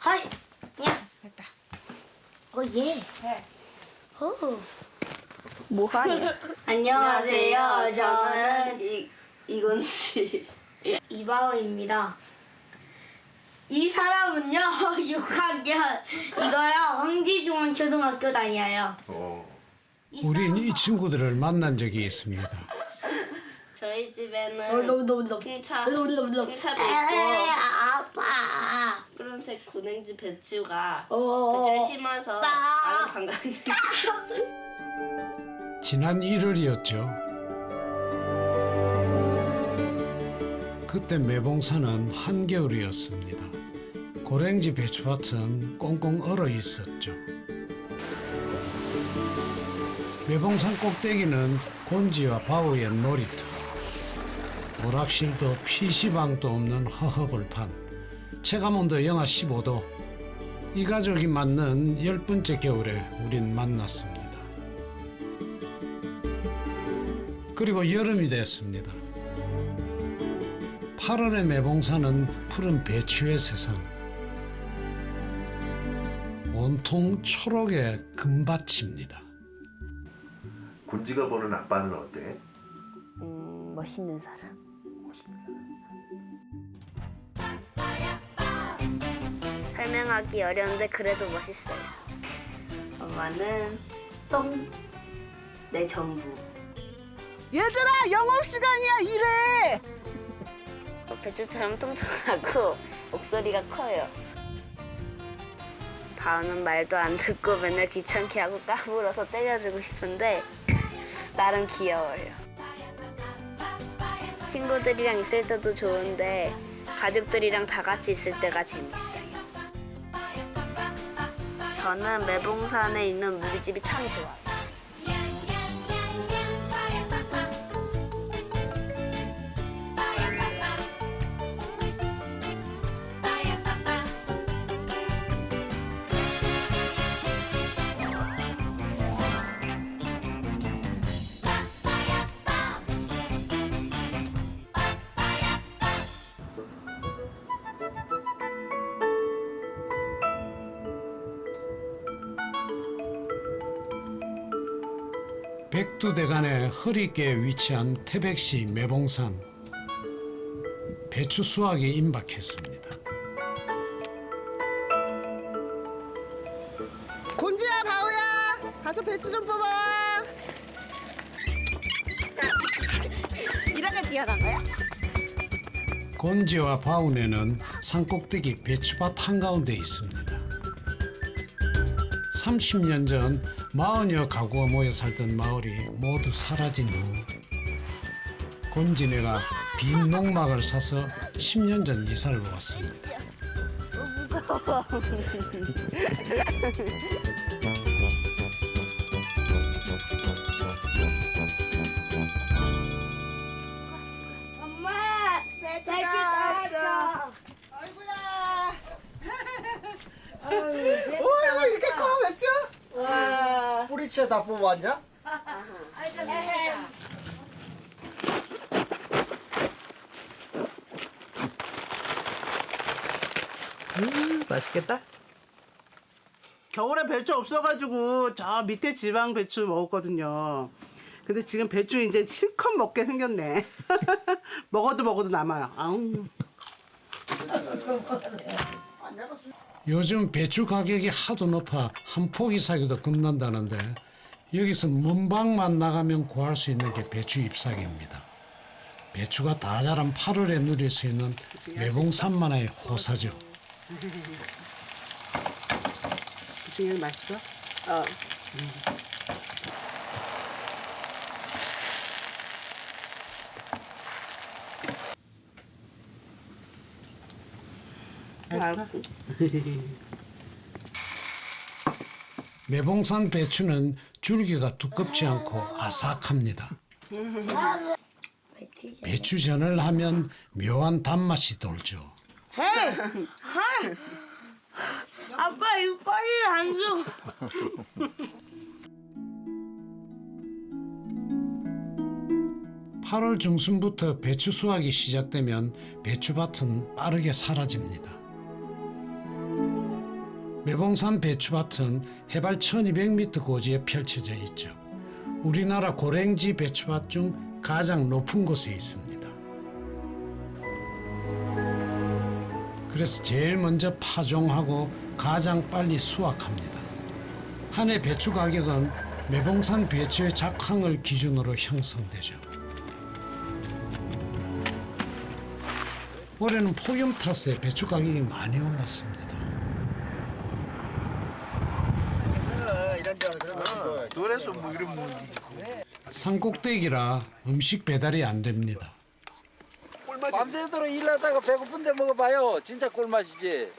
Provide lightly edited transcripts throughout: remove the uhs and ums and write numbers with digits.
하이. 야. 됐다. 예. 됐어. 오. 뭐하냐? 안녕하세요. 저는 이건지. 이바오입니다. 이 사람은요 6학년 이거요 황지중원 초등학교 다녀요. 우린 이 친구들을 만난 적이 있습니다. 저희 집에는 홍차도 홍차도 있고 아파. 푸른색 고랭지 배추가 어. 배추를 심어서 아는 감각이 지난 1월이었죠. 그때 매봉산은 한겨울이었습니다. 고랭지 배추밭은 꽁꽁 얼어 있었죠. 매봉산 꼭대기는 곤지와 바우의 놀이터, 오락실도 PC방도 없는 허허벌판, 체감온도 영하 15도. 이 가족이 맞는 10번째 겨울에 우린 만났습니다. 그리고 여름이 됐습니다. 8월의 매봉산은 푸른 배추의 세상. 온통 초록의 금밭입니다. 곤지가 보는 아빠는 어때? 멋있는 사람. 설명하기 어려운데 그래도 멋있어요. 엄마는 내 전부. 얘들아 영업 시간이야 일해. 배추처럼 통통하고 목소리가 커요. 바우는 말도 안 듣고 맨날 귀찮게 하고 까불어서 때려주고 싶은데 나름 귀여워요. 친구들이랑 있을 때도 좋은데 가족들이랑 다 같이 있을 때가 재밌어요. 저는 매봉산에 있는 우리 집이 참 좋아요. 백두대간의 허리께에 위치한 태백시 매봉산. 배추 수확이 임박했습니다. 곤지야 바우야 가서 배추 좀 뽑아와. 이렇게 뛰어난 거야? 곤지와 바운에는 산꼭대기 배추밭 한가운데 있습니다. 30년 전 40여 가구가 모여 살던 마을이 모두 사라진 후 곤지네가 빈 농막을 사서 10년 전 이사를 왔습니다. 엄마 배추 따왔어. 아이고야. 어이구 이렇게 커 배추? 와. 뿌리채 다 뽑았냐? 맛있겠다. 겨울에 배추 없어가지고 저 밑에 지방 배추 먹었거든요. 근데 지금 배추 이제 실컷 먹게 생겼네. 먹어도 남아요. 아우. 요즘 배추 가격이 하도 높아 한 포기 사기도 겁난다는데 여기서 문방만 나가면 구할 수 있는 게 배추 잎사귀입니다. 배추가 다 자란 8월에 누릴 수 있는 매봉산만의 호사죠. 중에 맛있어? 매봉산 배추는 줄기가 두껍지 않고 아삭합니다. 배추전을 하면 묘한 단맛이 돌죠. 아빠 이거 빨리 안 줘. 8월 중순부터 배추 수확이 시작되면 배추밭은 빠르게 사라집니다. 매봉산 배추밭은 해발 1200m 고지에 펼쳐져 있죠. 우리나라 고랭지 배추밭 중 가장 높은 곳에 있습니다. 그래서 제일 먼저 파종하고 가장 빨리 수확합니다. 한 해 배추 가격은 매봉산 배추의 작황을 기준으로 형성되죠. 올해는 폭염 탓에 배추 가격이 많이 올랐습니다. 산꼭대기라 음식 배달이 안 됩니다. 밤새도록 일하다가 배고픈데 먹어봐요. 진짜 꿀맛이지.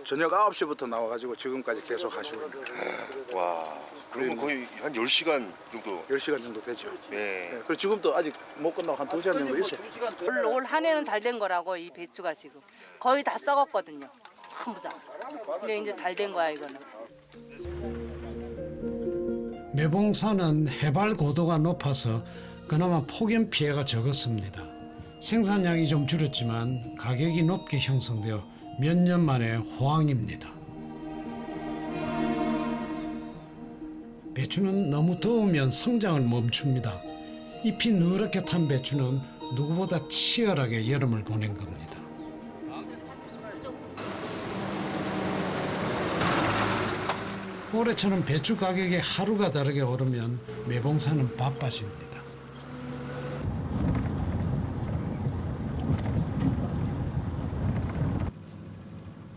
저녁 9시부터 나와가지고 지금까지 계속 하시고 있는 거예요. 와, 그러면 거의 한 10시간 정도. 10시간 정도 되죠. 네. 그리고 지금도 아직 못 끝나고 한 2시간 정도 있어요. 올 한 해는 잘 된 거라고 이 배추가 지금 거의 다 썩었거든요. 전부 다. 근데 이제 잘 된 거야 이거는. 매봉산은 해발 고도가 높아서 그나마 폭염 피해가 적었습니다. 생산량이 좀 줄었지만 가격이 높게 형성되어 몇 년 만에 호황입니다. 배추는 너무 더우면 성장을 멈춥니다. 잎이 누렇게 탄 배추는 누구보다 치열하게 여름을 보낸 겁니다. 올해처럼 배추 가격이 하루가 다르게 오르면 매봉산은 바빠집니다.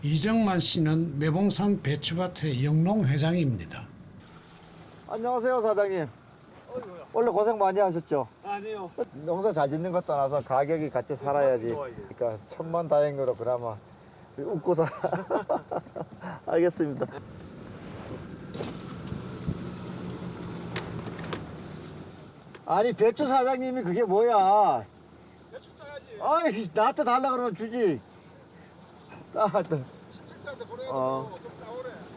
이정만 씨는 매봉산 배추밭의 영농회장입니다. 안녕하세요, 사장님. 원래 고생 많이 하셨죠? 아니요. 농사 잘 짓는 것 떠나서 가격이 같이 살아야지. 그러니까 천만다행으로 그나마 웃고 살아. 알겠습니다. 아니, 배추 사장님이 그게 뭐야? 배추 따야지. 아이, 나한테 달라 그러면 주지. 나한테.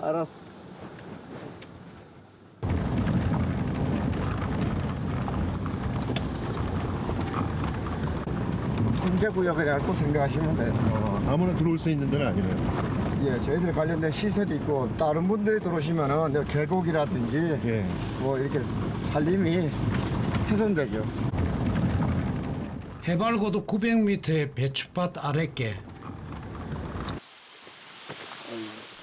알았어. 통제구역이라고 생각하시면 돼요. 아무나 들어올 수 있는 데는 아니네요. 예, 저희들 관련된 시설이 있고 다른 분들이 들어오시면은 계곡이라든지 예. 뭐 이렇게 산림이 훼손되죠. 해발 고도 900m의 배추밭 아랫개.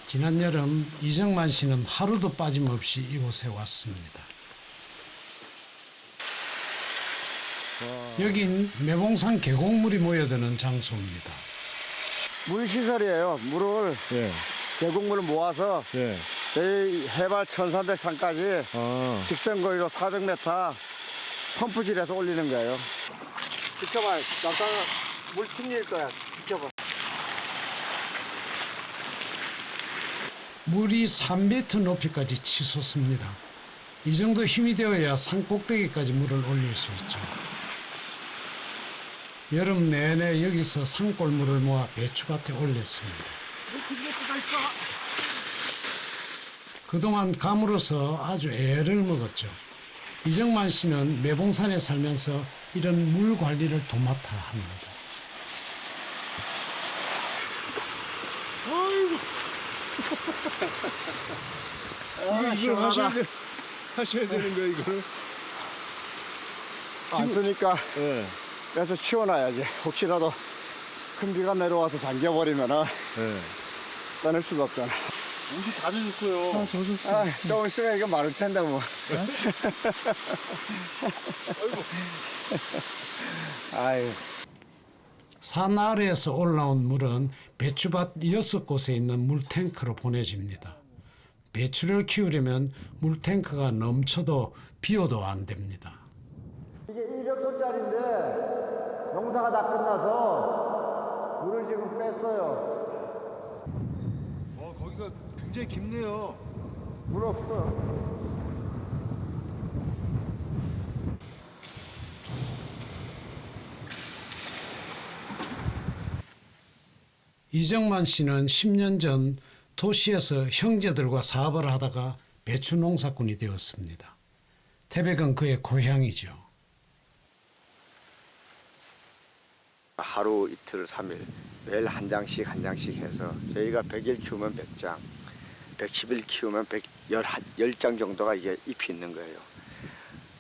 지난 여름 이정만 씨는 하루도 빠짐없이 이곳에 왔습니다. 여긴 매봉산 계곡물이 모여드는 장소입니다. 물시설이에요. 물을 예. 계곡물을 모아서 예. 저희 해발 1300산까지 직선거리로 400m 펌프질해서 올리는 거예요. 지켜봐. 나타나 물 튕길 거야. 지켜봐. 물이 3m 높이까지 치솟습니다. 이 정도 힘이 되어야 산 꼭대기까지 물을 올릴 수 있죠. 여름 내내 여기서 산골물을 모아 배추밭에 올렸습니다. 그동안 감으로서 아주 애를 먹었죠. 이정만 씨는 매봉산에 살면서 이런 물 관리를 도맡아 합니다. 이거 하셔야 되는 거예요, 이거를? 안 쓰니까 예. 그래서 치워놔야지. 혹시라도 큰 비가 내려와서 잠겨버리면은 예. 꺼낼 수가 없잖아. 옷이 다 젖었어요. 조금 있으면 이거 마를 텐데 뭐. 아유. 산 아래에서 올라온 물은 배추밭 6곳에 있는 물탱크로 보내집니다. 배추를 키우려면 물탱크가 넘쳐도 비워도 안 됩니다. 이게 200톤짜리인데 농사가 다 끝나서 물을 지금 뺐어요. 거기가 굉장히 깊네요. 물 없어. 이정만 씨는 10년 전 도시에서 형제들과 사업을 하다가 배추 농사꾼이 되었습니다. 태백은 그의 고향이죠. 하루 이틀 3일 매일 한 장씩 해서 저희가 100일 키우면 100장, 110일 키우면 10장 정도가 이게 잎이 있는 거예요.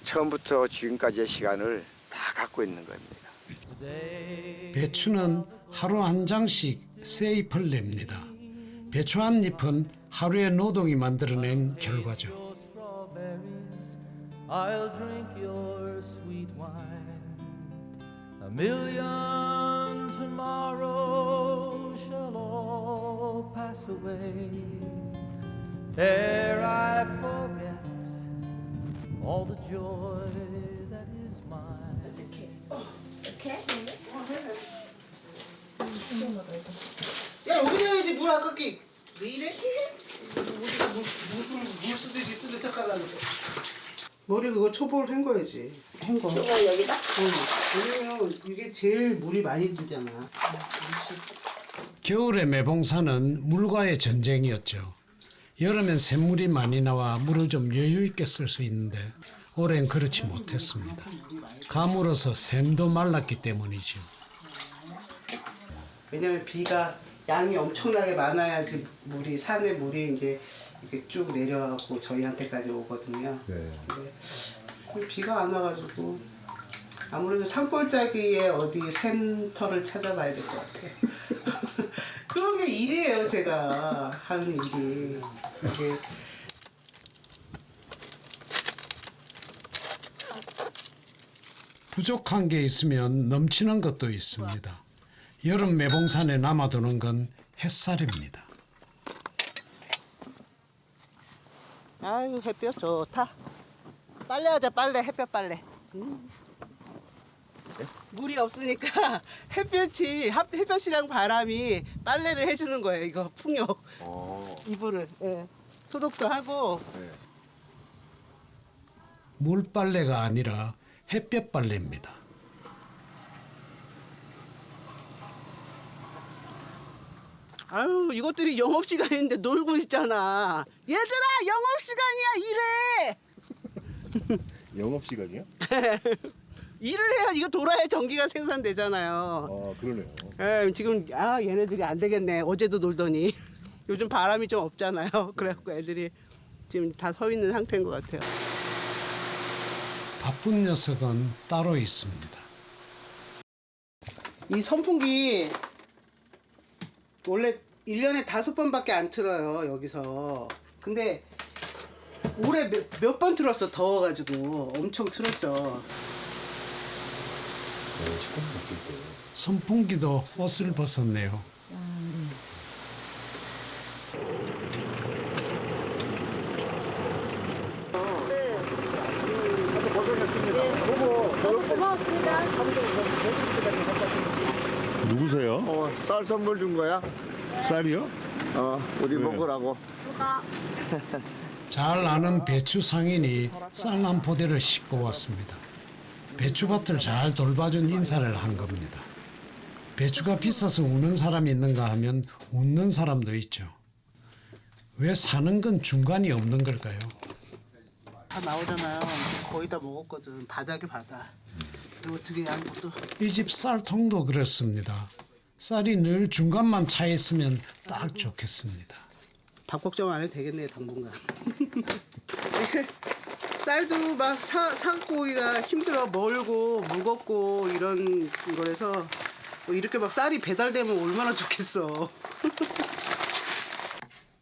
처음부터 지금까지의 시간을 다 갖고 있는 겁니다. 배추는 하루 한 장씩 새 잎을 냅니다. 배추 한 잎은 하루의 노동이 만들어낸 결과죠. I'll drink your sweet wine. A million tomorrows shall all pass away ere I forget all the joy that is mine. 야 여기다 해야지 물 아깝게. 왜 이래? 물 쓰듯이 쓰는 척하려고. 머리 그거 초벌 헹궈야지. 헹궈. 이거 여기다? 왜냐면 이게 제일 물이 많이 들잖아. 겨울의 매봉산은 물과의 전쟁이었죠. 여름엔 샘물이 많이 나와 물을 좀 여유 있게 쓸 수 있는데 올해는 그렇지 못했습니다. 가물어서 샘도 말랐기 때문이죠. 왜냐면 비가 양이 엄청나게 많아야지 물이 산에 물이 이제 이렇게 쭉 내려가고 저희한테까지 오거든요. 네. 근데 비가 안 와가지고 아무래도 산골짜기에 어디 샘터를 찾아봐야 될 것 같아요. 그런 게 일이에요, 제가 하는 일이. 이게 부족한 게 있으면 넘치는 것도 있습니다. 여름 매봉산에 남아도는 건 햇살입니다. 아유 햇볕 좋다. 빨래하자 빨래 햇볕 빨래. 물이 없으니까 햇볕이랑 바람이 빨래를 해주는 거예요. 이거 풍요. 이불을 소독도 하고. 물빨래가 아니라 햇볕 빨래입니다. 아유 이것들이 영업 시간인데 놀고 있잖아. 얘들아 영업 시간이야 일해. 영업 시간이요? 일을 해야 이거 돌아야 전기가 생산되잖아요. 그러네요. 지금 얘네들이 안 되겠네. 어제도 놀더니 요즘 바람이 좀 없잖아요. 그래갖고 애들이 지금 다 서 있는 상태인 것 같아요. 바쁜 녀석은 따로 있습니다. 이 선풍기 원래 1년에 5번밖에 안 틀어요. 여기서. 근데 올해 몇 번 틀었어. 더워가지고 엄청 틀었죠. 선풍기도 옷을 벗었네요. 누구세요? 쌀 선물 준 거야? 쌀이요? 우리 먹으라고. 잘 아는 배추 상인이 쌀 한 포대를 싣고 왔습니다. 배추밭을 잘 돌봐준 인사를 한 겁니다. 배추가 비싸서 우는 사람이 있는가 하면 웃는 사람도 있죠. 왜 사는 건 중간이 없는 걸까요? 다 나오잖아요. 거의 다 먹었거든. 바닥에 바닥. 어떻게 아무것도. 이 집 쌀통도 그렇습니다. 쌀이 늘 중간만 차 있으면 딱 좋겠습니다. 밥 걱정 안 해도 되겠네요, 당분간. 쌀도 막 사고 오기가 힘들어. 멀고 무겁고 이런 거라서 이렇게 막 쌀이 배달되면 얼마나 좋겠어.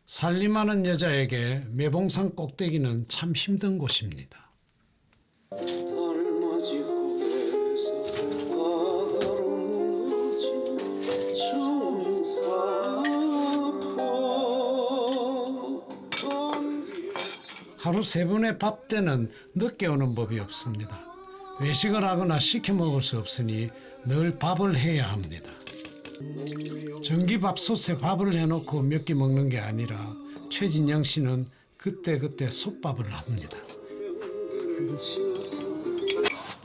살림하는 여자에게 매봉산 꼭대기는 참 힘든 곳입니다. 하루 3번의 밥 때는 늦게 오는 법이 없습니다. 외식을 하거나 시켜 먹을 수 없으니 늘 밥을 해야 합니다. 전기밥솥에 밥을 해놓고 몇 끼 먹는 게 아니라 최진영 씨는 그때그때 솥밥을 합니다.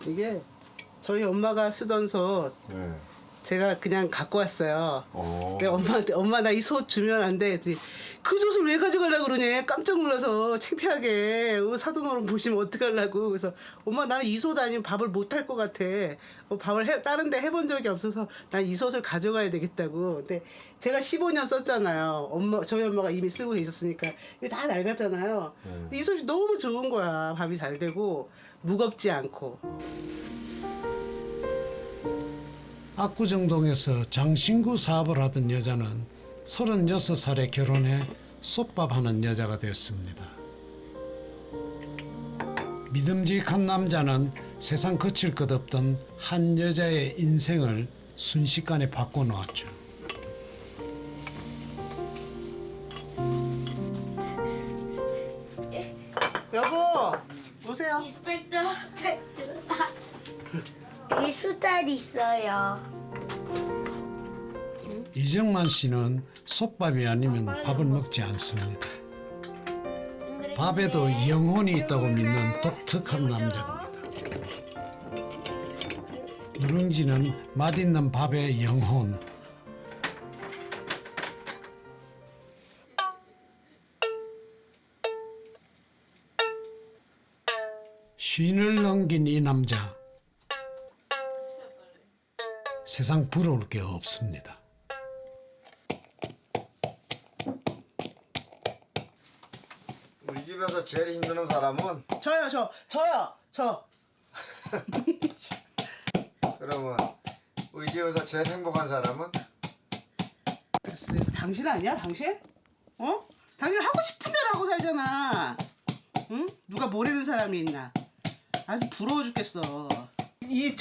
이게 저희 엄마가 쓰던 솥. 제가 그냥 갖고 왔어요. 근데 엄마한테 엄마 나 이 솥 주면 안 돼. 했더니 그 솥을 왜 가져가려고 그러냐. 깜짝 놀라서 창피하게 사돈어른 보시면 어떡하려고. 그래서 엄마 나는 이 솥 아니면 밥을 못 할 것 같아. 밥을 다른 데 해본 적이 없어서 난 이 솥을 가져가야 되겠다고. 근데 제가 15년 썼잖아요. 저희 엄마가 이미 쓰고 계셨으니까 이거 다 낡았잖아요. 근데 이 솥이 너무 좋은 거야. 밥이 잘 되고 무겁지 않고. 압구정동에서 장신구 사업을 하던 여자는 36살에 결혼해 솥밥하는 여자가 됐습니다. 믿음직한 남자는 세상 거칠 것 없던 한 여자의 인생을 순식간에 바꿔놓았죠. 여보, 오세요. 인스펙터 여기 수달 있어요. 이정만 씨는 솥밥이 아니면 밥을 먹지 않습니다. 밥에도 영혼이 있다고 믿는 독특한 남자입니다. 누룽지는 맛있는 밥의 영혼. 쉰을 넘긴 이 남자. 세상 부러울 게 없습니다. 우리 집에서 제일 힘드는 사람은 저요. 그러면 우리 집에서 제일 행복한 사람은 글쎄, 당신 아니야? 당신? 당신 하고 싶은 대로 하고 살잖아. 응? 누가 모르는 사람이 있나? 아주 부러워 죽겠어. 이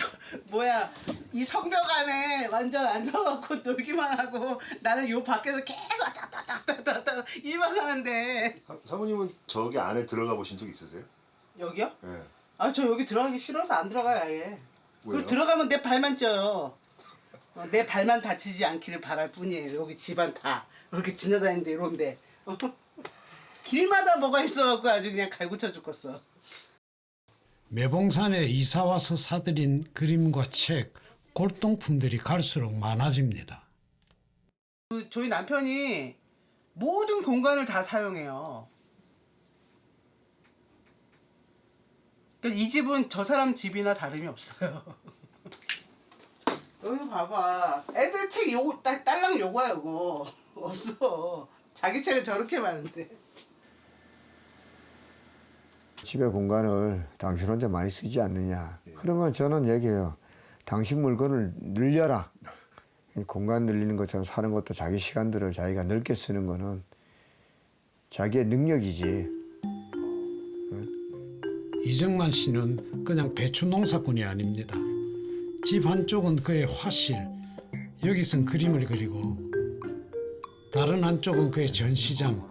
성벽 안에 완전 앉아갖고 놀기만 하고 나는 요 밖에서 계속 왔다 일만 하는데. 사모님은 저기 안에 들어가 보신 적 있으세요? 여기요? 네. 저 여기 들어가기 싫어서 안 들어가요 아예. 왜요? 그리고 들어가면 내 발만 쪄요. 내 발만 다치지 않기를 바랄 뿐이에요. 여기 집안 다 이렇게 지나다니는데 이런데 길마다 뭐가 있어갖고 아주 그냥 갈구쳐 죽겠어. 매봉산에 이사와서 사들인 그림과 책, 골동품들이 갈수록 많아집니다. 저희 남편이 모든 공간을 다 사용해요. 그러니까 이 집은 저 사람 집이나 다름이 없어요. 여기 봐봐. 애들 책 요거 딸랑 요거야 요거. 없어. 자기 책은 저렇게 많은데. 집의 공간을 당신 혼자 많이 쓰지 않느냐. 그러면 저는 얘기해요. 당신 물건을 늘려라. 공간 늘리는 것처럼 사는 것도 자기 시간들을 자기가 넓게 쓰는 거는 자기의 능력이지. 이정만 씨는 그냥 배추 농사꾼이 아닙니다. 집 한쪽은 그의 화실, 여기선 그림을 그리고 다른 한쪽은 그의 전시장,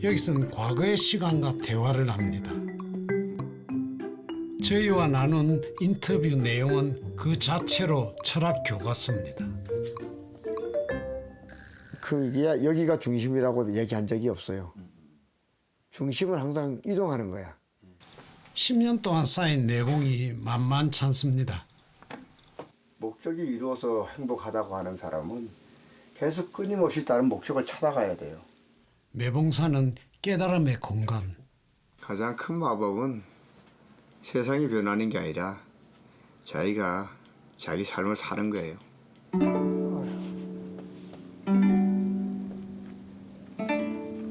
여기선 과거의 시간과 대화를 합니다. 저희와 나눈 인터뷰 내용은 그 자체로 철학 교과서입니다. 여기가 중심이라고 얘기한 적이 없어요. 중심은 항상 이동하는 거야. 10년 동안 쌓인 내공이 만만치 않습니다. 목적이 이루어서 행복하다고 하는 사람은 계속 끊임없이 다른 목적을 찾아가야 돼요. 매봉산은 깨달음의 공간. 가장 큰 마법은 세상이 변하는 게 아니라 자기가 자기 삶을 사는 거예요.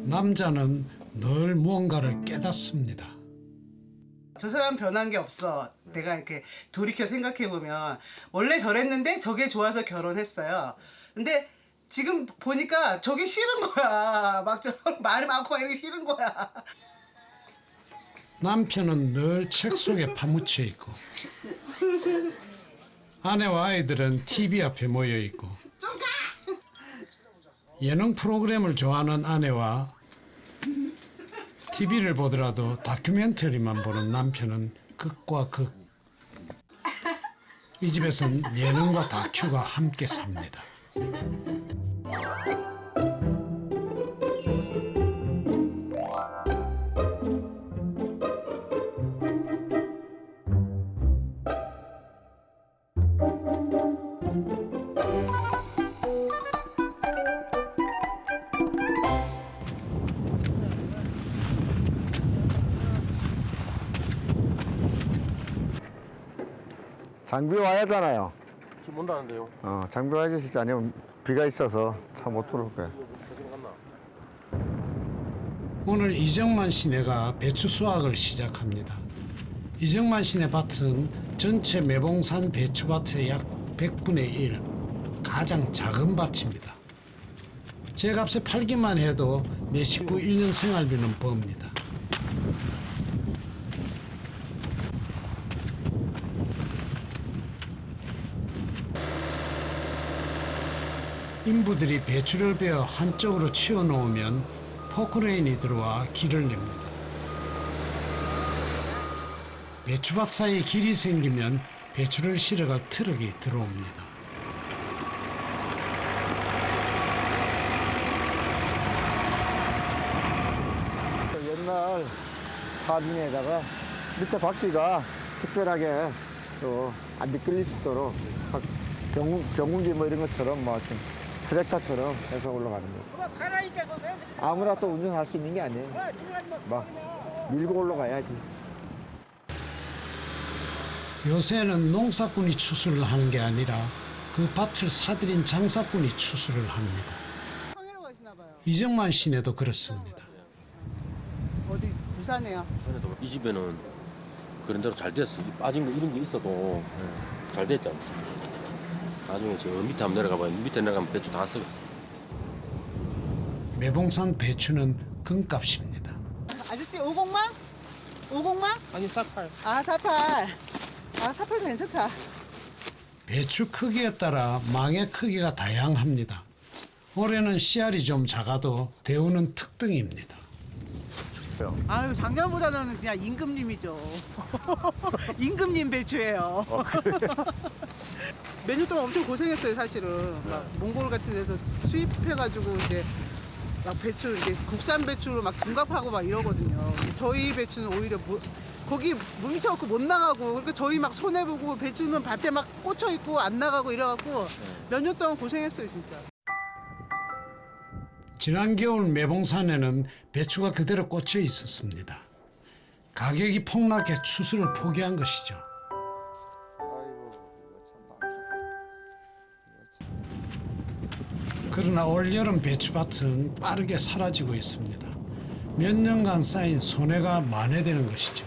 남자는 늘 무언가를 깨닫습니다. 저 사람 변한 게 없어. 내가 이렇게 돌이켜 생각해보면 원래 저랬는데 저게 좋아서 결혼했어요. 근데 지금 보니까 저게 싫은 거야. 막 말이 많고 막 이렇게 싫은 거야. 남편은 늘 책 속에 파묻혀 있고 아내와 아이들은 TV 앞에 모여 있고 예능 프로그램을 좋아하는 아내와 TV를 보더라도 다큐멘터리만 보는 남편은 극과 극. 이 집에선 예능과 다큐가 함께 삽니다. 장비 와야 하잖아요. 지금 온다는데요. 장비 와야 되지 아니면 비가 있어서 차 못 들어올 거예요. 오늘 이정만 시내가 배추 수확을 시작합니다. 이정만 시내 밭은 전체 매봉산 배추밭의 약 100분의 1, 가장 작은 밭입니다. 제 값에 팔기만 해도 내 식구 1년 생활비는 법니다. 인부들이 배추를 베어 한쪽으로 치워 놓으면 포크레인이 들어와 길을 냅니다. 배추밭 사이에 길이 생기면 배추를 실어갈 트럭이 들어옵니다. 옛날 사진에다가 밑에 바퀴가 특별하게 또 안 미끌릴 수 있도록 경운기 뭐 이런 것처럼 뭐 좀 트랙터처럼 해서 올라가는 거예요. 아무나 또 운전할 수 있는 게 아니에요. 막 밀고 올라가야지. 요새는 농사꾼이 추수를 하는 게 아니라 그 밭을 사들인 장사꾼이 추수를 합니다. 이정만 시내도 그렇습니다. 어디 부산에요? 부산에도 이 집에는 그런 대로 잘 됐어. 빠진 거 이런 게 있어도 잘 됐잖아. 나중에 저 밑에 한번 내려가 봐요. 밑에 내려가면 배추 다 썩었어. 매봉산 배추는 금값입니다. 아저씨 50만? 50만? 아니 48. 아 48. 아 48 괜찮다. 배추 크기에 따라 망의 크기가 다양합니다. 올해는 씨알이 좀 작아도 대우는 특등입니다. 아유 작년보다는 그냥 임금님이죠. 임금님 배추예요. 몇 년 동안 엄청 고생했어요 사실은. 막 몽골 같은 데서 수입해가지고 이제 막 배추 이제 국산 배추로 막 중갑하고 막 이러거든요. 저희 배추는 오히려 거기 뭉쳐갖고 못 나가고 그러니까 저희 막 손해 보고 배추는 밭에 막 꽂혀 있고 안 나가고 이래갖고 몇 년 동안 고생했어요 진짜. 지난 겨울 매봉산에는 배추가 그대로 꽂혀 있었습니다. 가격이 폭락해 추수를 포기한 것이죠. 그러나 올여름 배추밭은 빠르게 사라지고 있습니다. 몇 년간 쌓인 손해가 만회되는 것이죠.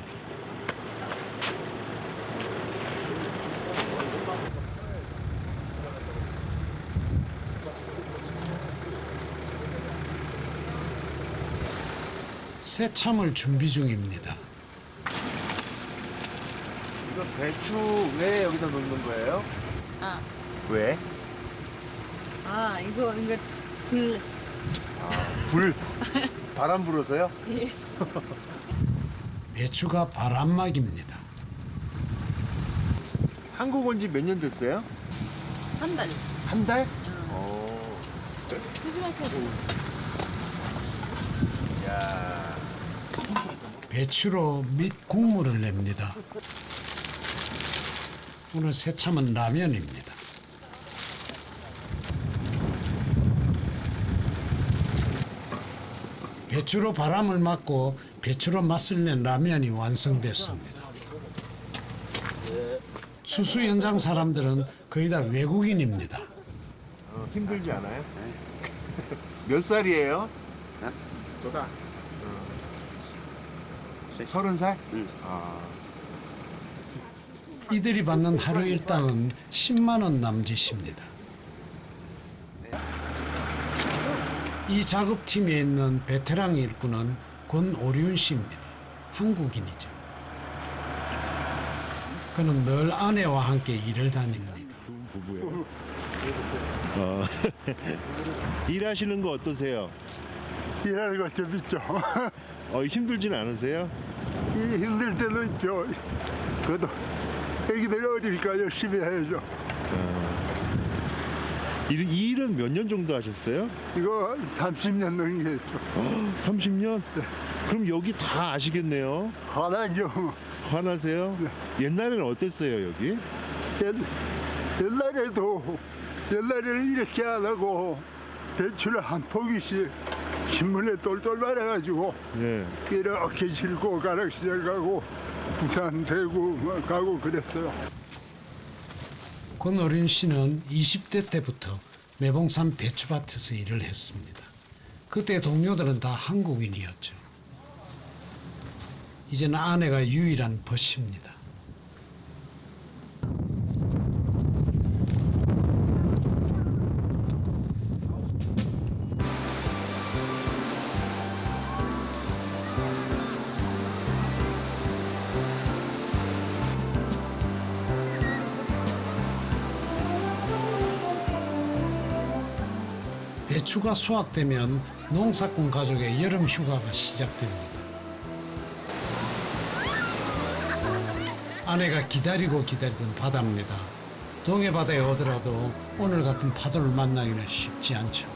새참을 준비 중입니다. 이거 배추 왜 여기다 놓는 거예요? 아, 왜? 이거 불. 불? 바람 불어서요? 배추가 바람막입니다. 한국 온 지 몇 년 됐어요? 한 달. 한 달? 야. 배추로 밑 국물을 냅니다. 오늘 새참은 라면입니다. 배추로 바람을 막고 배추로 맛을 낸 라면이 완성됐습니다. 수수 현장 사람들은 거의 다 외국인입니다. 힘들지 않아요? 몇 살이에요? 저다. 30살? 이들이 받는 하루 일당은 10만 원 남짓입니다. 이 작업팀에 있는 베테랑 일꾼은 권오륜 씨입니다. 한국인이죠. 그는 늘 아내와 함께 일을 다닙니다. 일하시는 거 어떠세요? 일하는 거 재밌죠. 힘들진 않으세요? 힘들 때도 있죠. 그래도 애기들이 어리니까 열심히 해야죠. 이 일은 몇 년 정도 하셨어요? 이거 30년 넘게 했죠. 30년? 네. 그럼 여기 다 아시겠네요? 화나죠. 화나세요? 네. 옛날에는 어땠어요, 여기? 옛날에는 이렇게 안 하고 배추를 한 포기씩 신문에 똘똘 말아가지고 네. 이렇게 싣고 가락시장 가고 부산 대구 가고 그랬어요. 권오륜 씨는 20대 때부터 매봉산 배추밭에서 일을 했습니다. 그때 동료들은 다 한국인이었죠. 이제는 아내가 유일한 벗입니다. 배추가 수확되면 농사꾼 가족의 여름 휴가가 시작됩니다. 아내가 기다리던 바다입니다. 동해 바다에 오더라도 오늘 같은 파도를 만나기는 쉽지 않죠.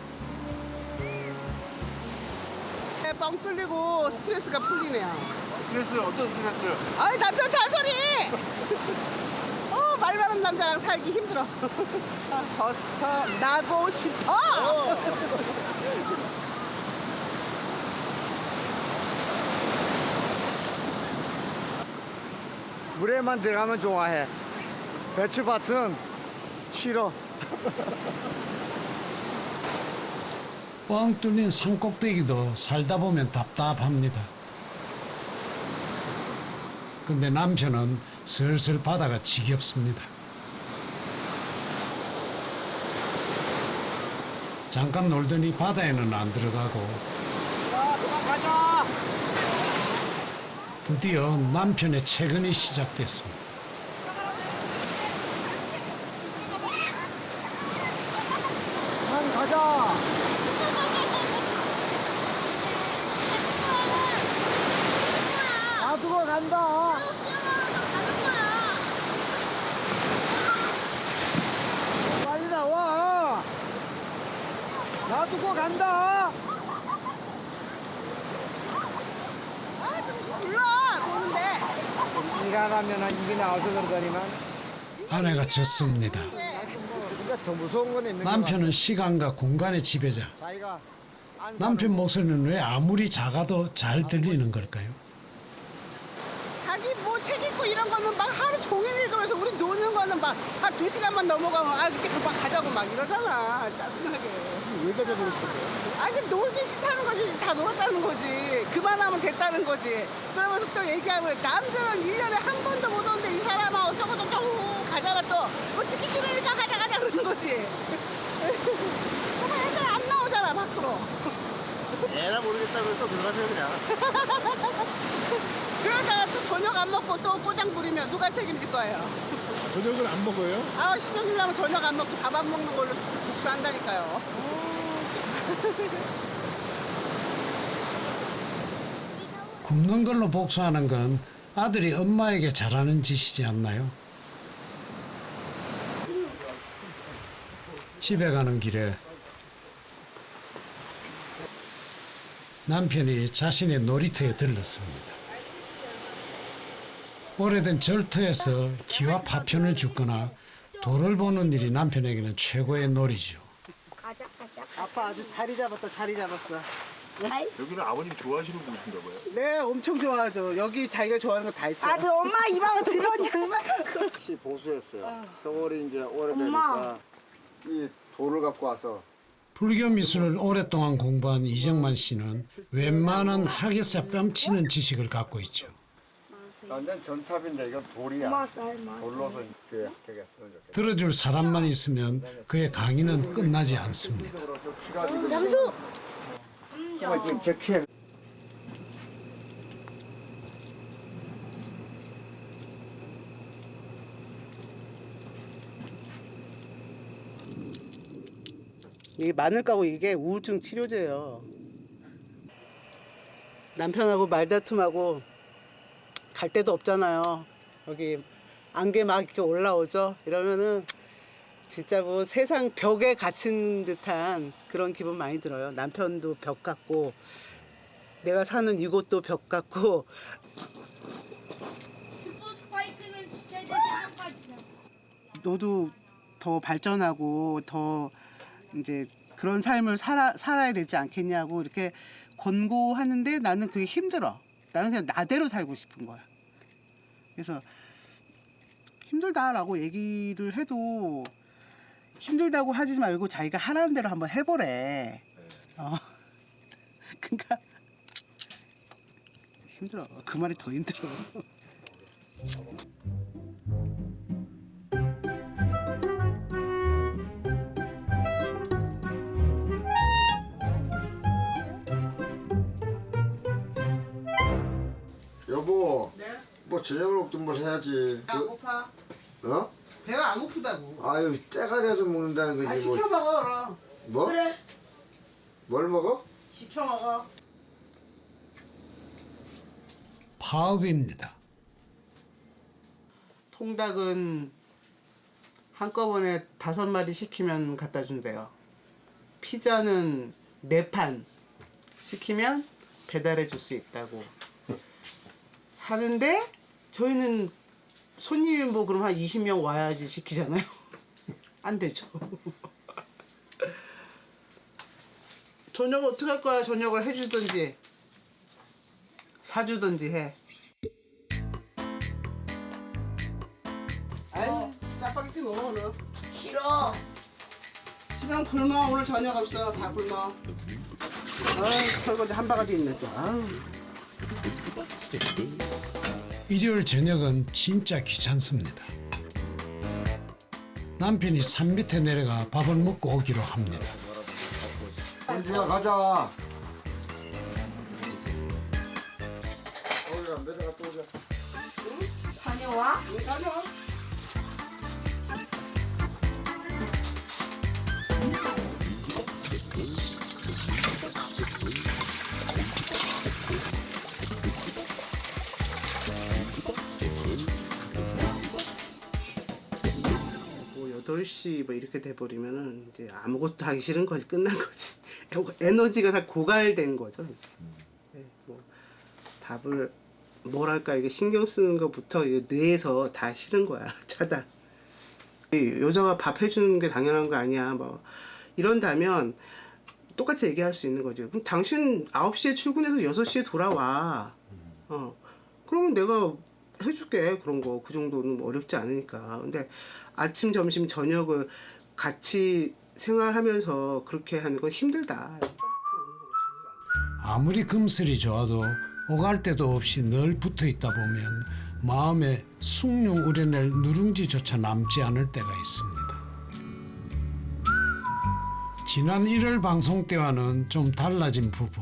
뻥 뚫리고 스트레스가 풀리네요. 스트레스 어떤 스트레스? 아이 남편 잔소리! 말 많은 남자랑 살기 힘들어. 벗어나고 싶어! 물에만 들어가면 좋아해. 배추밭은 싫어. 뻥 뚫린 산꼭대기도 살다 보면 답답합니다. 근데 남편은 슬슬 바다가 지겹습니다. 잠깐 놀더니 바다에는 안 들어가고 드디어 남편의 퇴근이 시작됐습니다. 가자. 놔두고 간다. 빨리 나와. 놔두고 간다. 일하라면 입이 나와서 그러더니만. 아내가 졌습니다. 더 무서운 건 있는 남편은 시간과 공간의 지배자. 자기가 남편 목소리는 왜 아무리 작아도 잘 들리는 걸까요? 자기 뭐 책 읽고 이런 거는 막 하루 종일 읽으면서 우리 노는 거는 막 한 2시간만 넘어가면 이렇게 금방 가자고 막 이러잖아. 짜증나게. 왜 가자고 그랬어? 아니 놀기 싫다는 거지. 다 놀았다는 거지. 그만하면 됐다는 거지. 그러면서 또 얘기하면 남들은 1년에 한 번도 못 오는데 이 사람아 어쩌고 저쩌고 가자가 또 뭐 듣기 싫으니까 가자 그러는 거지. 그럼 애들 안 나오잖아 밖으로. 에라 모르겠다고 또 들어가세요 그냥. 그러다가 또 저녁 안 먹고 또 꼬장 부리면 누가 책임질 거예요? 저녁을 안 먹어요? 신경질 나면 저녁 안 먹고 밥 안 먹는 걸로 복수한다니까요. 굶는 걸로 복수하는 건 아들이 엄마에게 잘하는 짓이지 않나요? 집에 가는 길에 남편이 자신의 놀이터에 들렀습니다. 오래된 절터에서 기와 파편을 줍거나 돌을 보는 일이 남편에게는 최고의 놀이죠. 아빠 아주 자리 잡았어. 여기는 아버님 좋아하시는 곳인가 봐요. 네, 엄청 좋아하죠. 여기 자기가 좋아하는 거 다 있어요. 그 엄마 이 방을 들었냐? 혹시 보수했어요. 세월이 이제 오래되니까 이 돌을 갖고 와서 불교 미술을 오랫동안 공부한 이정만 씨는 웬만한 학에서 뺨치는 지식을 갖고 있죠. 완전 전탑인데 이건 돌이야. 돌로서 이렇게 쓰는 거. 들어줄 사람만 있으면 그의 강의는 끝나지 않습니다. 잠수. 저 키에 이 마늘 까고 이게 우울증 치료제예요. 남편하고 말다툼하고 갈 데도 없잖아요. 여기 안개 막 이렇게 올라오죠. 이러면은 진짜 뭐 세상 벽에 갇힌 듯한 그런 기분 많이 들어요. 남편도 벽 같고 내가 사는 이곳도 벽 같고. 너도 더 발전하고 더 이제 그런 삶을 살아야 되지 않겠냐고 이렇게 권고하는데 나는 그게 힘들어. 나는 그냥 나대로 살고 싶은 거야. 그래서 힘들다라고 얘기를 해도 힘들다고 하지 말고 자기가 하라는 대로 한번 해보래. 그러니까 힘들어. 그 말이 더 힘들어. 여보, 네? 뭐 저녁 먹든 뭘 해야지. 안 고파? 어? 배가 안 고프다고. 아유, 때가 돼서 먹는다는 거지. 시켜 먹어 그럼. 뭐? 그래. 뭘 먹어? 시켜 먹어. 파업입니다. 통닭은 한꺼번에 5마리 시키면 갖다 준대요. 피자는 4판 시키면 배달해 줄 수 있다고 하는데 저희는 손님이 뭐 그럼 한 20명 와야지 시키잖아요. 안 되죠. 저녁 어떻게 할 거야? 저녁을 해주든지 사주든지 해. 아유, 짜파게티 먹어 오늘. 싫어. 싫으면 굶어. 오늘 저녁 없어. 다 굶어. 아유, 설거지 한 바가지 있네 또. 아유. 일요일 저녁은 진짜 귀찮습니다. 남편이 산 밑에 내려가 밥을 먹고 오기로 합니다. 은지야 가자. 내려갔다 오자. 다녀와. 응, 다녀와. 뭐 8시 뭐 이렇게 돼버리면은 이제 아무것도 하기 싫은 거지. 끝난 거지. 에너지가 다 고갈된 거죠. 네, 뭐 밥을 뭐랄까 이게 신경 쓰는 것부터 뇌에서 다 싫은 거야. 차단. 여자가 밥 해주는 게 당연한 거 아니야. 뭐 이런다면 똑같이 얘기할 수 있는 거죠. 그럼 당신 9시에 출근해서 6시에 돌아와. 그러면 내가 해줄게. 그런 거. 그 정도는 뭐 어렵지 않으니까. 근데 아침, 점심, 저녁을 같이 생활하면서 그렇게 하는 건 힘들다. 아무리 금슬이 좋아도 오갈 데도 없이 늘 붙어 있다 보면 마음에 숭늉 우려낼 누룽지조차 남지 않을 때가 있습니다. 지난 1월 방송 때와는 좀 달라진 부부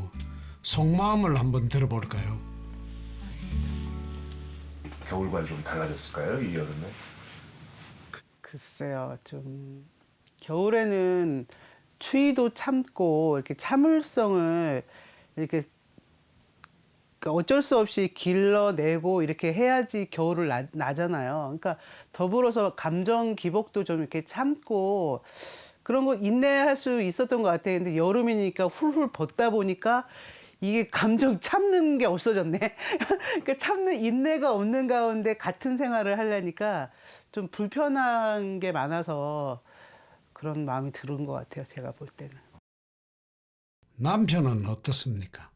속마음을 한번 들어볼까요? 겨울과는 좀 달라졌을까요? 이 여름에? 글쎄요, 좀 겨울에는 추위도 참고 이렇게 참을성을 이렇게 어쩔 수 없이 길러내고 이렇게 해야지 겨울을 나잖아요. 그러니까 더불어서 감정 기복도 좀 이렇게 참고 그런 거 인내할 수 있었던 것 같아요. 근데 여름이니까 훌훌 벗다 보니까 이게 감정 참는 게 없어졌네. 그러니까 참는 인내가 없는 가운데 같은 생활을 하려니까 좀 불편한 게 많아서 그런 마음이 드는 것 같아요. 제가 볼 때는. 남편은 어떻습니까?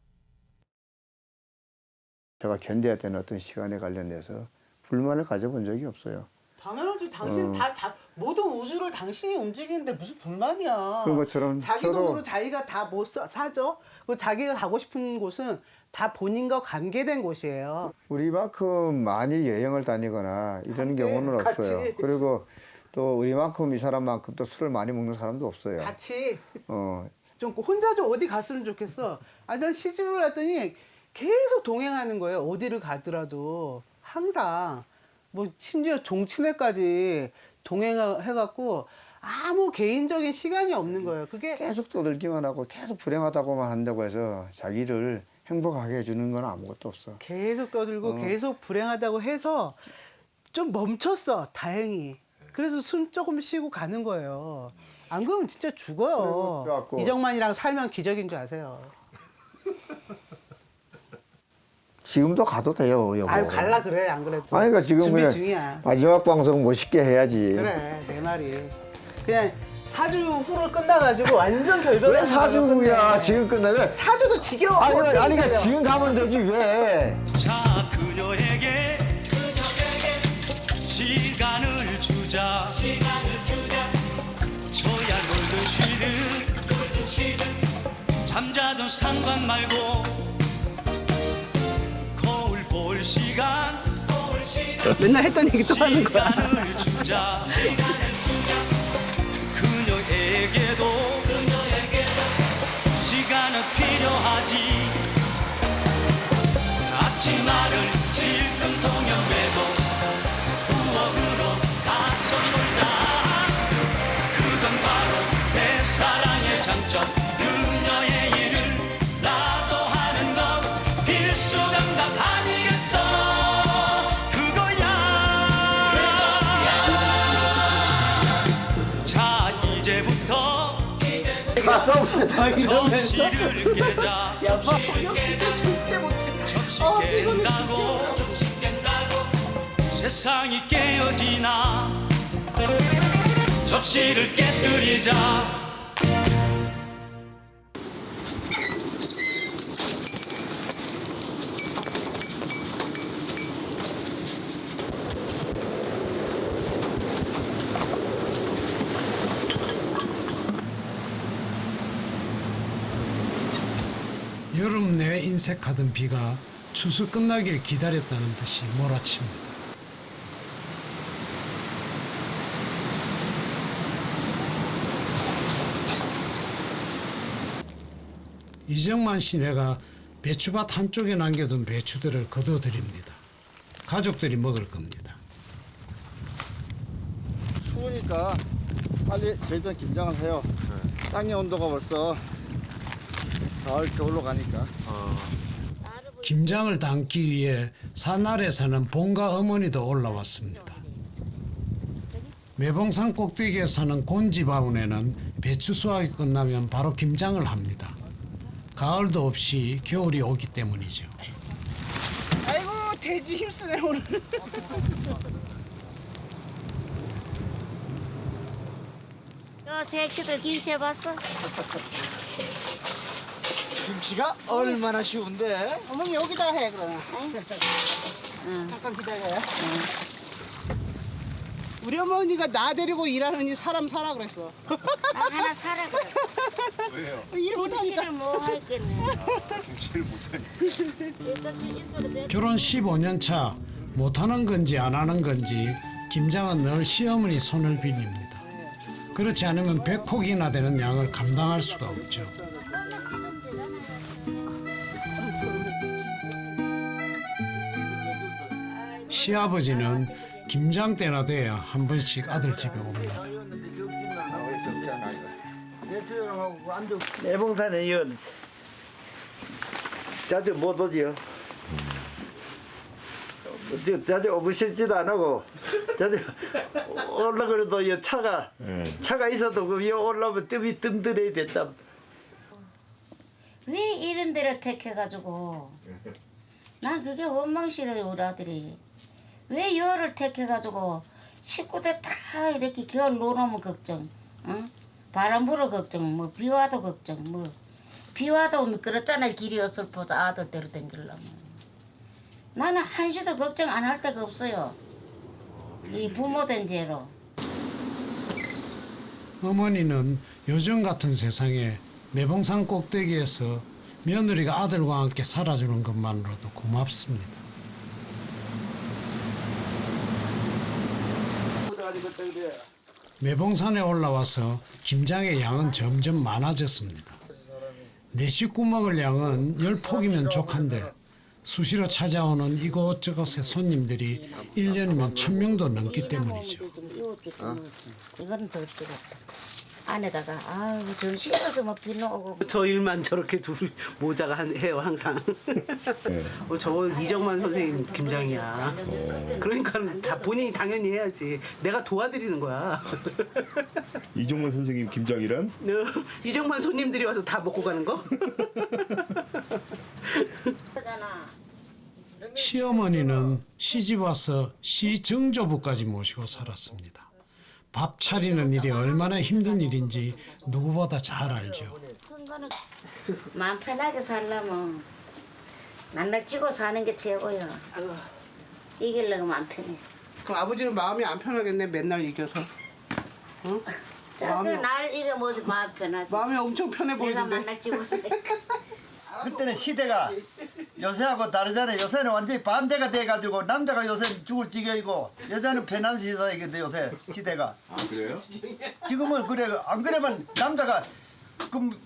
제가 견뎌야 되는 어떤 시간에 관련돼서 불만을 가져본 적이 없어요. 당연하지. 당신 모든 우주를 당신이 움직이는데 무슨 불만이야. 그런 것처럼 자기 돈으로 자기가 다 못 사죠. 그리고 자기가 가고 싶은 곳은 다 본인과 관계된 곳이에요. 우리만큼 많이 여행을 다니거나 이런 경우는 없어요. 같이. 그리고 또 우리만큼 이 사람만큼 또 술을 많이 먹는 사람도 없어요. 같이. 어. 좀 혼자 좀 어디 갔으면 좋겠어. 난 시집을 갔더니 계속 동행하는 거예요. 어디를 가더라도 항상 뭐 심지어 종친회까지 동행해갖고 아무 개인적인 시간이 없는 거예요. 그게 계속 떠들기만 하고 계속 불행하다고만 한다고 해서 자기를 행복하게 해주는 건 아무것도 없어. 계속 떠들고 계속 불행하다고 해서 좀 멈췄어. 다행히. 그래서 숨 조금 쉬고 가는 거예요. 안 그러면 진짜 죽어요. 이정만이랑 살면 기적인 줄 아세요. 지금도 가도 돼요, 여보. 아유, 갈라 그래, 안 그래도. 아니, 그러니까 지금 준비 그냥 중이야. 마지막 방송 멋있게 해야지. 그래, 내 말이. 그냥 4주 후로 끝나가지고 완전 결별을. 왜 4주 후야? 지금 끝나면. 4주도 지겨워. 아니, 그러니까 지금 가면 되지, 왜? 자, 그녀에게 시간을 주자 저야 놀던 시름 잠자던 상관 말고 거울 볼 시간 맨날 했던 얘기 또 하는 거야. 시간을 주자 그녀에게도 시간은 필요하지 앞치마를 질끈 동여매고 부엌으로 가서 놀자 그건 바로 내 사랑의 장점 그녀의 일을 나도 하는 건 필수 감각 아니겠어 그거야 자 이제부터 접시를 깨자 접시 깬다고 세상이 깨어지나 접시를 깨뜨리자 여름 내내 인색하던 비가 추수 끝나길 기다렸다는 듯이 몰아칩니다. 이정만 시내가 배추밭 한쪽에 남겨둔 배추들을 거둬들입니다. 가족들이 먹을 겁니다. 추우니까 빨리 저희들 김장을 해요. 땅의 온도가 벌써 가을 겨울로 가니까. 김장을 담기 위해 산 아래 사는 본가 어머니도 올라왔습니다. 매봉산 꼭대기에 사는 곤지바운에는 배추 수확이 끝나면 바로 김장을 합니다. 가을도 없이 겨울이 오기 때문이죠. 아이고 돼지 힘쓰네 오늘. 너 색시들 김치 해봤어? 김치가 얼마나 쉬운데? 어머니 여기다가 해 그러면. 잠깐 기다려요. 우리 어머니가 나 데리고 일하느니 사람 사라 그랬어. 나 하나 사라 그랬어. 왜요? 일 못하니까. 김치를 뭐 할겠네. 김치를 못하니까. 결혼 15년 차 못하는 건지 안 하는 건지 김장은 늘 시어머니 손을 빌립니다. 그렇지 않으면 100폭이나 되는 양을 감당할 수가 없죠. 시아버지는 김장 때나 돼야 한 번씩 아들 집에 옵니다. 매봉산에 이어 자주 못 오지요. 자주 오고 싶지도 안 하고 자주 올라그래도 이 차가 있어도 그 위에 올라오면 뜸이 뜸들어야 됐다. 왜 이런 데를 택해가지고 난 그게 원망스러워요. 우리 아들이 왜 여를 택해가지고 식구들 다 이렇게 겨울 놀아오면 걱정, 응? 바람 불어 걱정, 뭐 비 와도 걱정, 뭐 비 와도 미끄럽잖아. 길이 어설퍼서 아들 데려 댕기려면 나는 한시도 걱정 안 할 데가 없어요. 이 부모 된 죄로. 어머니는 요즘 같은 세상에 매봉산 꼭대기에서 며느리가 아들과 함께 살아주는 것만으로도 고맙습니다. 매봉산에 올라와서 김장의 양은 점점 많아졌습니다. 내 식구 먹을 양은 10폭이면 족한데 수시로 찾아오는 이곳저곳의 손님들이 1년이면 1000명도 넘기 때문이죠. 이건 더 뜨겁다. 안에다가 아유 전시에서 막 비누오고. 저 일만 저렇게 둘 모자가 해요 항상. 저 이정만 선생님 김장이야. 그러니까 다 본인이 당연히 해야지. 내가 도와드리는 거야. 이종만 선생님 김장이란? 이정만 손님들이 와서 다 먹고 가는 거? 시어머니는 시집 와서 시정조부까지 모시고 살았습니다. 밥 차리는 일이 얼마나 힘든 일인지 누구보다 잘 알죠. 큰 거는 마음 편하게 살려면 낱날 찌고 사는 게 최고야. 이기려고 마음 편해. 그럼 아버지는 마음이 안 편하겠네. 맨날 이겨서. 응? 저그 날 이게 뭐지 마음 편하지. 마음이 엄청 편해 내가 보이는데. 만날 찍었어. 그때는 시대가 요새하고 다르잖아요. 요새는 완전히 반대가 돼가지고 남자가 요새 죽을 지경이고 여자는 편한 시대이거든 요새 시대가. 아 그래요? 지금은 그래. 안 그러면 남자가 그럼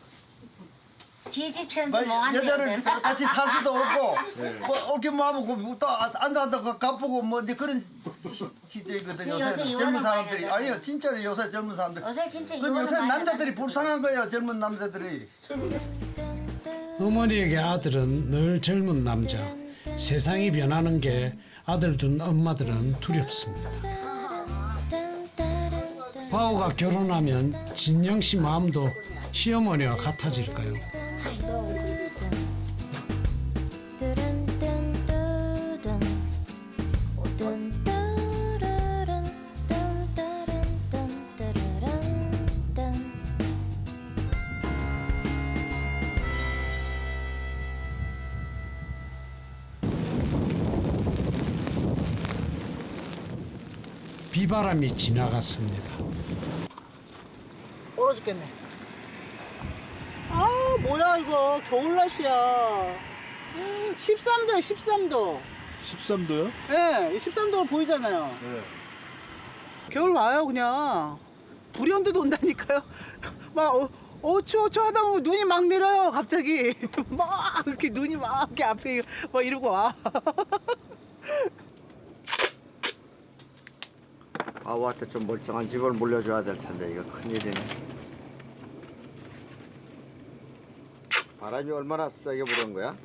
지지 천수 뭐한데 여자는 같이 살 수도 없고 뭐 옳게 마음고 또안 산다고 갚고 뭐 이제 그런 시대이거든 요새 요새 젊은 이혼은 사람들이. 많이 하잖아. 아니요 진짜로 요새 젊은 사람들. 요새 진짜 그 이혼은 요새 많이 남자들이 불쌍한 거예요. 젊은 남자들이. 어머니에게 아들은 늘 젊은 남자. 세상이 변하는 게 아들 둔 엄마들은 두렵습니다. 바오가 결혼하면 진영 씨 마음도 시어머니와 같아질까요? 비바람이 지나갔습니다. 얼어 죽겠네. 아 뭐야 이거 겨울 날씨야. 13도야 13도. 13도요? 네, 13도가 보이잖아요. 네. 겨울 와요 그냥. 불현듯 온다니까요. 막 추워 하다 보면 눈이 막 내려요 갑자기. 막 이렇게 눈이 막 이렇게 앞에 막 이러고 와. 아우한테 좀 멀쩡한 집을 물려줘야 될 텐데 이거 큰일이네. 바람이 얼마나 세게 부는 거야?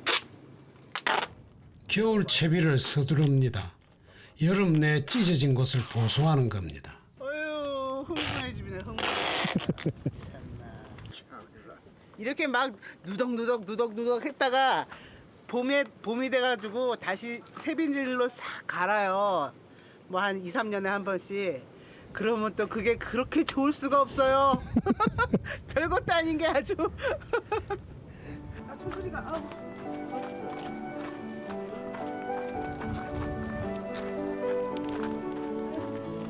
겨울 채비를 서두릅니다. 여름 내 찢어진 곳을 보수하는 겁니다. 어휴 흥분의 집이네 흥분. 이렇게 막 누덕누덕 했다가 봄이 돼가지고 다시 새빈질로 싹 갈아요. 뭐 한 2, 3년에 한 번씩. 그러면 또 그게 그렇게 좋을 수가 없어요. 별것도 아닌 게 아주. 아, 소리가.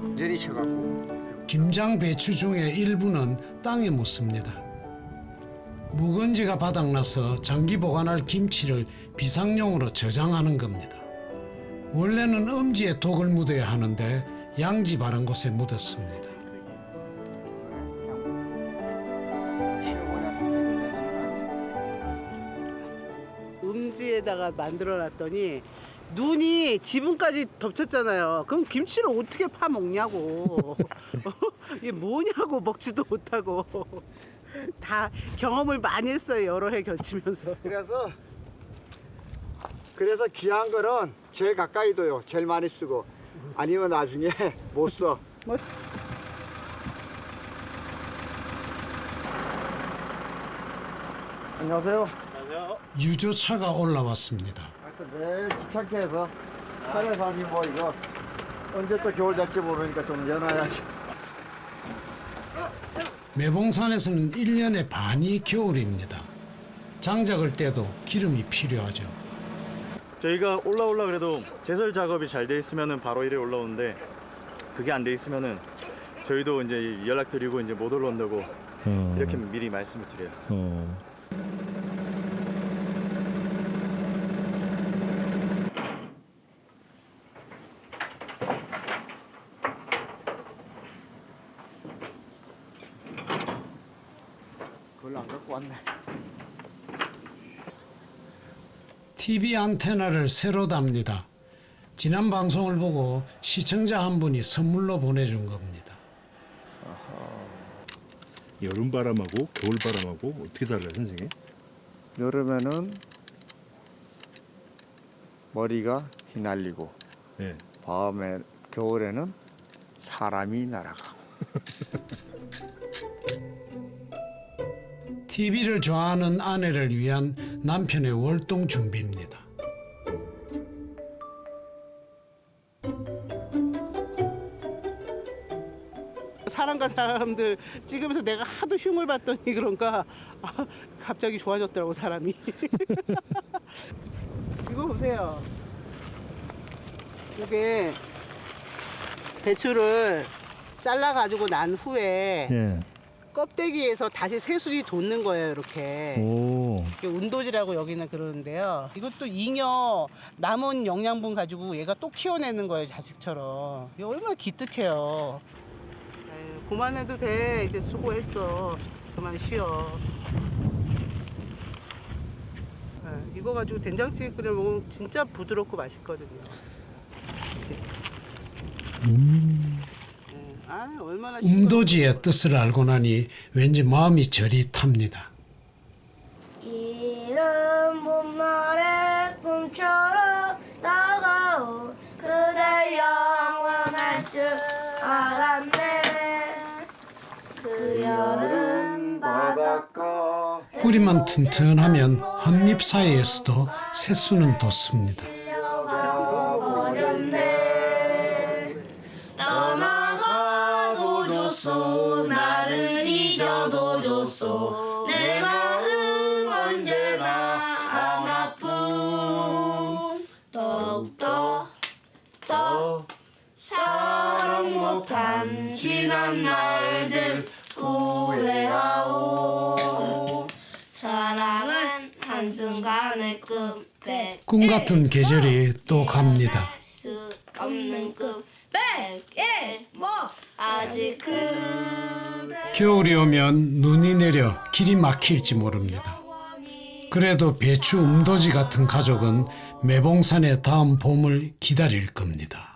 완전히 쳐갖고. 김장 배추 중에 일부는 땅에 묻습니다. 묵은지가 바닥나서 장기 보관할 김치를 비상용으로 저장하는 겁니다. 원래는 엄지에 독을 묻어야 하는데 양지 바른 곳에 묻었습니다. 음지에다가 만들어 놨더니 눈이 지붕까지 덮쳤잖아요. 그럼 김치를 어떻게 파 먹냐고. 이게 뭐냐고 먹지도 못하고. 다 경험을 많이 했어요. 여러 해 견치면서. 그래서 귀한 거는 제일 가까이 둬요. 제일 많이 쓰고. 아니면 나중에 못 써. 안녕하세요. 유조차가 올라왔습니다. 매일 귀찮게 해서 산에 사니 뭐 이거 언제 또 겨울 될지 모르니까 좀 연어야지. 매봉산에서는 1년의 반이 겨울입니다. 장작을 떼도 기름이 필요하죠. 저희가 올라오려 그래도 제설 작업이 잘 돼 있으면은 바로 이래 올라오는데 그게 안 돼 있으면은 저희도 이제 연락드리고 이제 못 올라온다고 이렇게 미리 말씀을 드려요. 그걸 안 갖고 왔네. TV 안테나를 새로 답니다. 지난 방송을 보고 시청자 한 분이 선물로 보내준 겁니다. 여름바람하고 겨울바람하고 어떻게 달라요 선생님? 여름에는 머리가 휘날리고 네. 겨울에는 사람이 날아가고. TV를 좋아하는 아내를 위한 남편의 월동 준비입니다. 사람과 사람들 찍으면서 내가 하도 흉을 봤더니 그런가 갑자기 좋아졌더라고 사람이. 이거 보세요. 이게 배추를 잘라가지고 난 후에 예. 껍데기에서 다시 새술이 돋는 거예요, 이렇게. 오. 이게 운도지라고 여기는 그러는데요. 이것도 잉여 남은 영양분 가지고 얘가 또 키워내는 거예요, 자식처럼. 이게 얼마나 기특해요. 에휴, 그만해도 돼. 이제 수고했어. 그만 쉬어. 이거 가지고 된장찌개 끓여 먹으면 진짜 부드럽고 맛있거든요. 아, 얼마나 음도지의 뜻을 알고 나니 왠지 마음이 저릿합니다. 이른 봄날의 꿈처럼 다가온 그댈 영원할 줄 알았네. 그 여름 바닷가 뿌리만 튼튼하면 헛잎 사이에서도 새수는 돋습니다. 어렵네. 떠나가도 줬소. 나를 잊어도 줬소. 내 마음 언제나 하나뿐. 더욱더 더 사랑 못한 지난 날들 후회하오. 사랑은 한순간의 끝백. 꿈 같은 계절이 또 갑니다. 수 없는 끝백에 뭐 아직 그대. 겨울이 오면 눈이 내려 길이 막힐지 모릅니다. 그래도 배추 음도지 같은 가족은 매봉산의 다음 봄을 기다릴 겁니다.